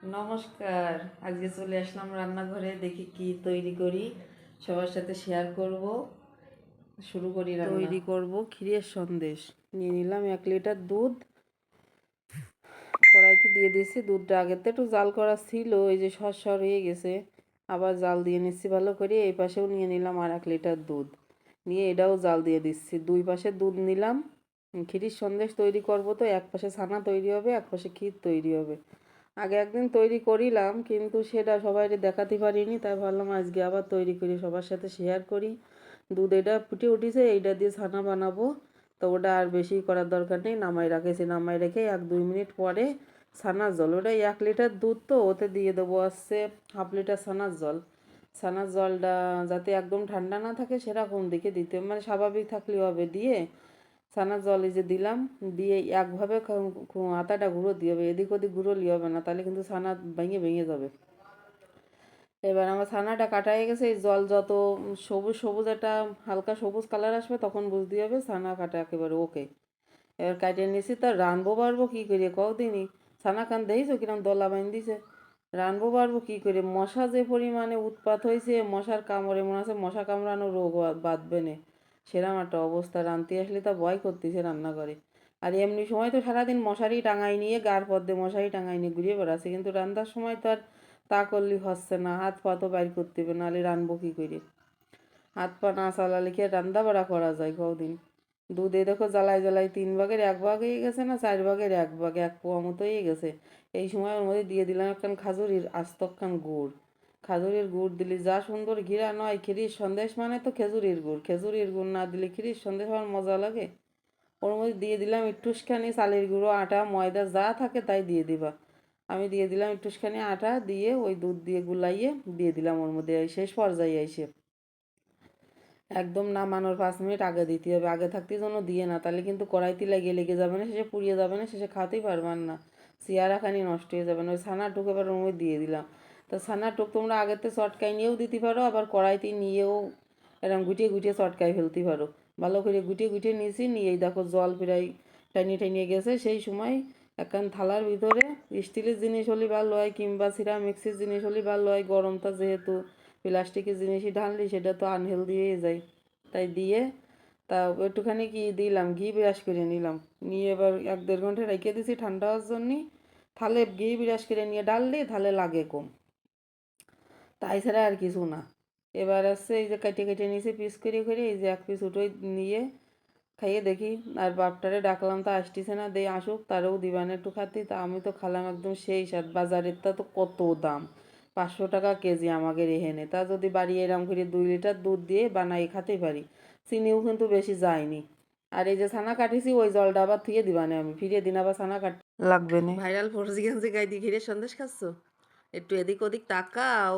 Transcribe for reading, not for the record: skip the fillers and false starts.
নমস্কার। আজকে চলে আসলাম রান্নাঘরে, দেখি কি তৈরি করি, সবার সাথে শেয়ার করব। শুরু করি রান্না। তৈরি করব ক্ষীরের সন্দেশ। নিয়ে নিলাম 1 লিটার দুধ, কড়াইতে দিয়ে দিয়েছি। দুধটা আগের থেকে একটু জাল করা ছিল, এই যে সর হয়ে গেছে, আবার জাল দিয়ে নিচ্ছি ভালো করে। এই পাশেও নিয়ে নিলাম আর 1 লিটার দুধ, নিয়ে এটাও জাল দিয়ে দিচ্ছি। দুই পাশে দুধ নিলাম। ক্ষীরের সন্দেশ তৈরি করব, তো এক পাশে ছানা তৈরি হবে, এক পাশে ক্ষীর তৈরি হবে। আগে একদিন তৈরি করিলাম, কিন্তু সেটা সবাইকে দেখাতে পারিনি, তাই ভাবলাম আজকে আবার তৈরি করি, সবার সাথে শেয়ার করি। দুধ এটা ফুটে উঠেছে, এইটা দিয়ে ছানা বানাবো। তো ওটা আর বেশি করার দরকার নেই, নামাই রাখেছি। নামাই রেখে 1-2 মিনিট পরে ছানার জল, ওটা 1 লিটার দুধ, তো ওতে দিয়ে দেবো আসছে 1/2 লিটার ছানার জল। ছানার জলটা যাতে একদম ঠান্ডা না থাকে সেরকম দেখে দিতে, মানে স্বাভাবিক থাকলেও হবে। দিয়ে ছানার জল এই যে দিলাম, দিয়ে একভাবে আটাটা গুঁড়ো দিয়ে হবে, এদিক ওদিক গুঁড়োলি হবে না, তাহলে কিন্তু ছানা ভেঙে ভেঙে যাবে। এবার আমার ছানাটা কাটা হয়ে গেছে। এই জল যত সবুজ সবুজ একটা হালকা সবুজ কালার আসবে, তখন বুঝতে হবে ছানা কাটা একেবারে ওকে। এবার কাটিয়ে নিয়েছি, তা রানবো পারবো কী করে কদিনই। ছানা কান দেখেছো কিরম দলা বাইন দিছে। রানবো পারবো কী করে, মশা যে পরিমাণে উৎপাত হয়েছে, মশার কামড়ে মনে আছে মশা কামড়ানো রোগ বাঁধবে না, সেরকম একটা অবস্থা। রানতে আসলে তা ভয় করতেছে রান্নাঘরে। আর এমনি সময় তো সারাদিন মশারি টাঙাই নিয়ে, গার পদ্মে মশারি টাঙাই নিয়ে ঘুরিয়ে বেড়াচ্ছে, কিন্তু রান্নার সময় তো আর তা করলে হচ্ছে না, হাত পা তো বাইর করতে হবে, নাহলে রানবো কী করে। হাত পা না চালালে কি আর রান্না বাড়া করা যায় কদিন। দুধে দেখো জ্বালায় জ্বালায় 3 ভাগের 1 ভাগ হয়ে গেছে, না 4 ভাগের 1 ভাগ, 1 পোয়া মতো হয়ে গেছে। এই সময় ওর মধ্যে দিয়ে দিলাম একখান খাজুরির আস্ত একখান গুড়। খাজুরির গুড় দিলে যা সুন্দর ঘিরা নয়। ক্ষীরির সন্দেশ মানে তো খেজুরির গুড়, খেজুরির গুড় না দিলে ক্ষীরির সন্দেশ আমার মজা লাগে। ওর মধ্যে দিয়ে দিলাম একটুখানি চালের গুঁড়ো, আটা, ময়দা যা থাকে তাই দিয়ে দিবা। আমি দিয়ে দিলাম একটুখানি আটা, দিয়ে ওই দুধ দিয়ে গুলাইয়ে দিয়ে দিলাম ওর মধ্যে। এই শেষ পর্যায়ে এসে একদম নামানোর 5 মিনিট আগে দিতে হবে, আগে থাকতে যেন দিয়ে না, তাহলে কিন্তু কড়াইতে লেগে লেগে যাবে না, শেষে পুড়িয়ে যাবে না, শেষে খাতেই পারবেন না, চেয়ারাখানি নষ্ট হয়ে যাবে না। ওই ছানা টুক এবার ওর মধ্যে দিয়ে দিলাম। তো ছানা টুক তোমরা আগেতে চটকাই নিয়েও দিতে পারো, আবার কড়াইতে নিয়েও এরকম গুটিয়ে গুটিয়ে চটকাই ফেলতে পারো। ভালো করে গুটিয়ে গুটিয়ে নিয়েছি, নিয়েই দেখো জল প্রায় টানিয়ে টানিয়ে গেছে। সেই সময় একখান থালার ভিতরে স্টিলের জিনিস হলে ভালো হয়, কিংবা সিরামিক্সের জিনিস হলে ভালো হয়। গরমটা যেহেতু, প্লাস্টিকের জিনিসই ঢাললি সেটা তো আনহেলদি হয়ে যায়। তাই দিয়ে তা একটুখানি কি দিলাম, ঘি ব্রাশ করে নিলাম। নিয়ে এবার 1-1.5 ঘন্টা রেখে দিয়েছি ঠান্ডা হওয়ার জন্যে। থালে ঘি ব্রাশ করে নিয়ে ডাললে থালে লাগে কম, তাই ছাড়া আর কিছু না। এবার আসছে এই যে কেটে কেটে নিয়েছি পিস করে করে, এই যে 1 পিস উঠোই নিয়ে খাইয়ে দেখি। আর বাপটারে ডাকলাম, তা আসতেছে না, দিয়ে আসুক তারও দিবানে একটু খাতি। তা আমি তো খালাম একদম সেই স্বাদ। বাজারের তা তো কত দাম, 500 টাকা কেজি আমাকে রেহেনে। তা যদি বাড়ি এরম করে 2 লিটার দুধ দিয়ে বানাই খেতে পারি, চিনিও কিন্তু বেশি যায়নি। আর এই যে ছানা কাটিছি, ওই জলটা আবার থুয়ে দিবানে, আমি ফিরিয়ে দিন আবার ছানা কাট লাগবে না। ভাইরাল ফোর্স গেছে গাই দিয়ে ঘিরে সন্দেশ খাচ্ছ, একটু এদিক ওদিক তাকাও।